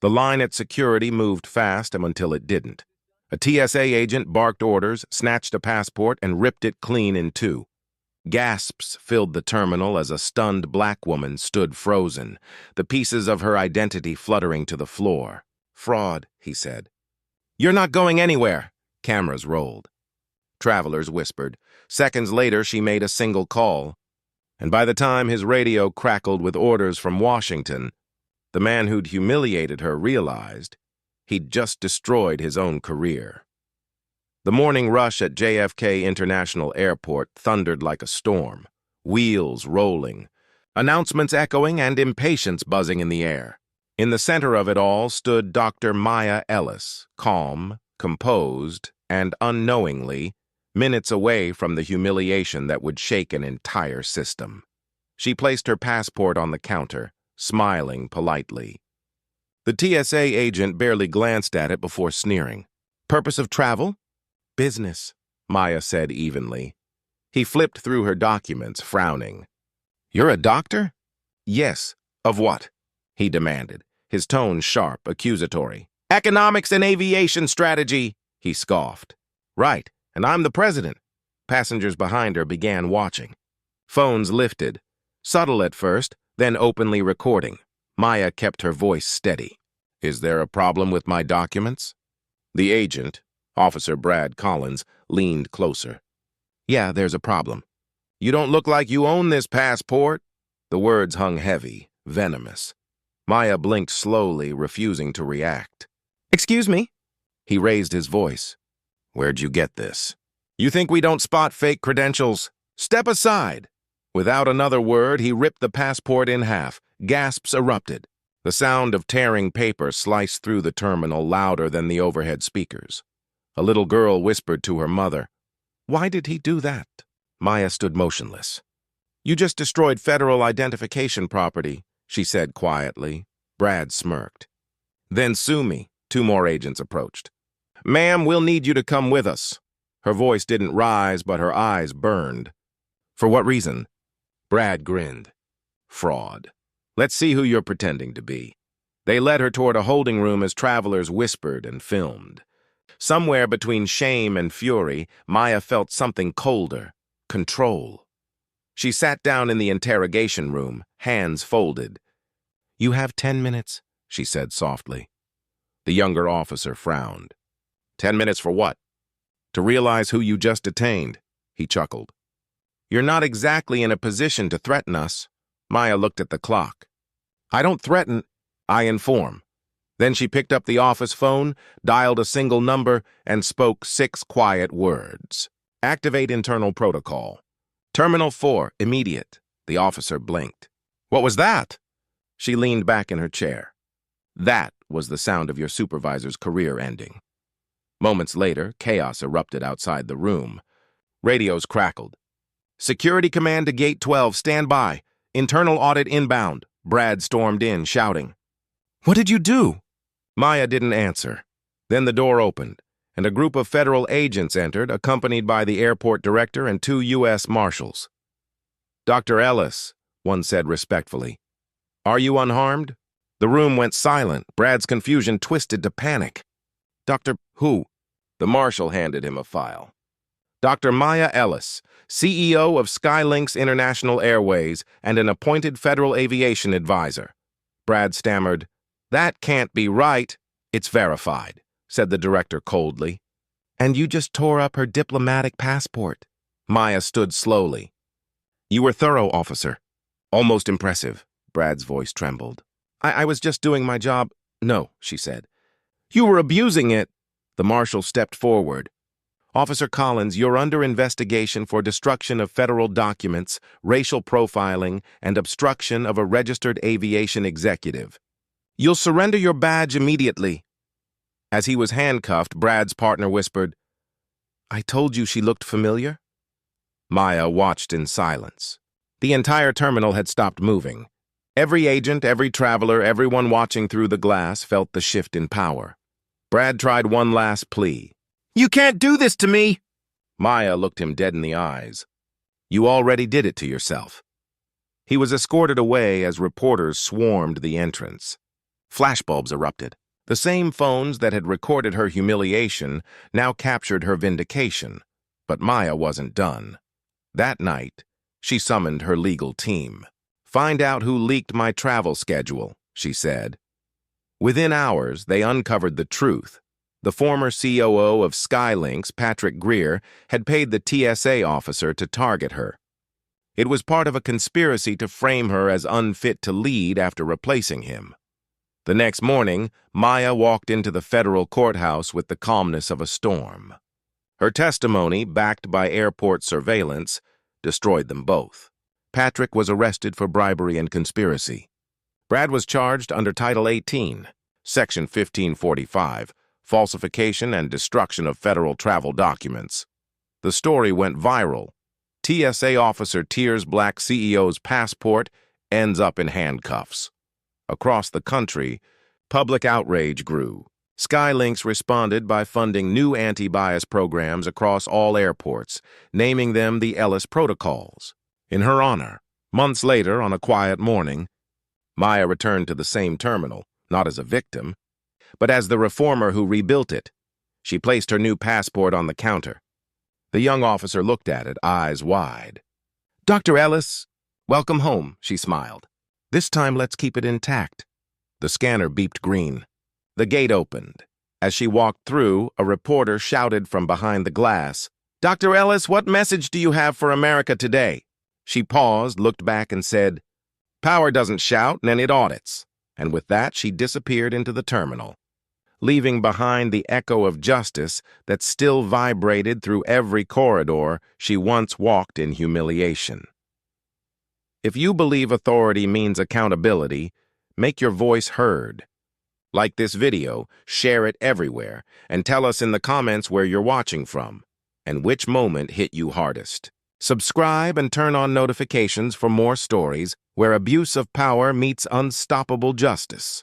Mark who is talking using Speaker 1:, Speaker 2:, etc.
Speaker 1: The line at security moved fast until it didn't. A TSA agent barked orders, snatched a passport, and ripped it clean in two. Gasps filled the terminal as a stunned black woman stood frozen, the pieces of her identity fluttering to the floor. "Fraud," he said. "You're not going anywhere." Cameras rolled. Travelers whispered. Seconds later, she made a single call. And by the time his radio crackled with orders from Washington, the man who'd humiliated her realized he'd just destroyed his own career. The morning rush at JFK International Airport thundered like a storm, wheels rolling, announcements echoing, and impatience buzzing in the air. In the center of it all stood Dr. Maya Ellis, calm, composed, and unknowingly minutes away from the humiliation that would shake an entire system. She placed her passport on the counter, smiling politely. The TSA agent barely glanced at it before sneering. "Purpose of travel?" "Business," Maya said evenly. He flipped through her documents, frowning. "You're a doctor?" "Yes. Of what?" he demanded, his tone sharp, accusatory. "Economics and aviation strategy," he scoffed. "Right, and I'm the president." Passengers behind her began watching. Phones lifted, subtle at first, then openly recording. Maya kept her voice steady. "Is there a problem with my documents?" The agent, Officer Brad Collins, leaned closer. "Yeah, there's a problem. You don't look like you own this passport." The words hung heavy, venomous. Maya blinked slowly, refusing to react. "Excuse me?" He raised his voice. "Where'd you get this?" "You think we don't spot fake credentials? Step aside." Without another word, he ripped the passport in half. Gasps erupted. The sound of tearing paper sliced through the terminal louder than the overhead speakers. A little girl whispered to her mother, "Why did he do that?" Maya stood motionless. "You just destroyed federal identification property," she said quietly. Brad smirked. "Then sue me." Two more agents approached. "Ma'am, we'll need you to come with us." Her voice didn't rise, but her eyes burned. "For what reason?" Brad grinned. "Fraud. Let's see who you're pretending to be." They led her toward a holding room as travelers whispered and filmed. Somewhere between shame and fury, Maya felt something colder, control. She sat down in the interrogation room, hands folded. "You have 10 minutes, she said softly. The younger officer frowned. 10 minutes for what? To realize who you just detained, he chuckled. You're not exactly in a position to threaten us. Maya looked at the clock. I don't threaten, I inform. Then she picked up the office phone, dialed a single number, and spoke 6 quiet words. Activate internal protocol. Terminal 4, immediate. The officer blinked. What was that? She leaned back in her chair. That was the sound of your supervisor's career ending. Moments later, chaos erupted outside the room. Radios crackled. Security command to Gate 12, stand by. Internal audit inbound. Brad stormed in, shouting. What did you do? Maya didn't answer. Then the door opened, and a group of federal agents entered, accompanied by the airport director and 2 U.S. Marshals. Dr. Ellis, one said respectfully. Are you unharmed? The room went silent. Brad's confusion twisted to panic. Dr. Who? The marshal handed him a file. Dr. Maya Ellis, CEO of SkyLynx International Airways and an appointed federal aviation advisor. Brad stammered, That can't be right. It's verified, said the director coldly. And you just tore up her diplomatic passport. Maya stood slowly. You were thorough, officer. Almost impressive. Brad's voice trembled. I was just doing my job. No, she said. You were abusing it. The marshal stepped forward. Officer Collins, you're under investigation for destruction of federal documents, racial profiling, and obstruction of a registered aviation executive. You'll surrender your badge immediately. As he was handcuffed, Brad's partner whispered, I told you she looked familiar. Maya watched in silence. The entire terminal had stopped moving. Every agent, every traveler, everyone watching through the glass felt the shift in power. Brad tried one last plea. You can't do this to me! Maya looked him dead in the eyes. You already did it to yourself. He was escorted away as reporters swarmed the entrance. Flashbulbs erupted. The same phones that had recorded her humiliation now captured her vindication. But Maya wasn't done. That night, she summoned her legal team. "Find out who leaked my travel schedule," she said. Within hours, they uncovered the truth. The former COO of SkyLynx, Patrick Greer, had paid the TSA officer to target her. It was part of a conspiracy to frame her as unfit to lead after replacing him. The next morning, Maya walked into the federal courthouse with the calmness of a storm. Her testimony, backed by airport surveillance, destroyed them both. Patrick was arrested for bribery and conspiracy. Brad was charged under Title 18, Section 1545, falsification and destruction of federal travel documents. The story went viral. TSA officer tears black CEO's passport, ends up in handcuffs. Across the country, public outrage grew. SkyLynx responded by funding new anti-bias programs across all airports, naming them the Ellis protocols. In her honor, months later, on a quiet morning, Maya returned to the same terminal, not as a victim, but as the reformer who rebuilt it. She placed her new passport on the counter. The young officer looked at it, eyes wide. "Dr. Ellis, welcome home," she smiled. "This time let's keep it intact." The scanner beeped green. The gate opened. As she walked through, a reporter shouted from behind the glass, "Dr. Ellis, what message do you have for America today?" She paused, looked back, and said, "Power doesn't shout, and it audits." And with that, she disappeared into the terminal, leaving behind the echo of justice that still vibrated through every corridor she once walked in humiliation. If you believe authority means accountability, make your voice heard. Like this video, share it everywhere, and tell us in the comments where you're watching from and which moment hit you hardest. Subscribe and turn on notifications for more stories where abuse of power meets unstoppable justice.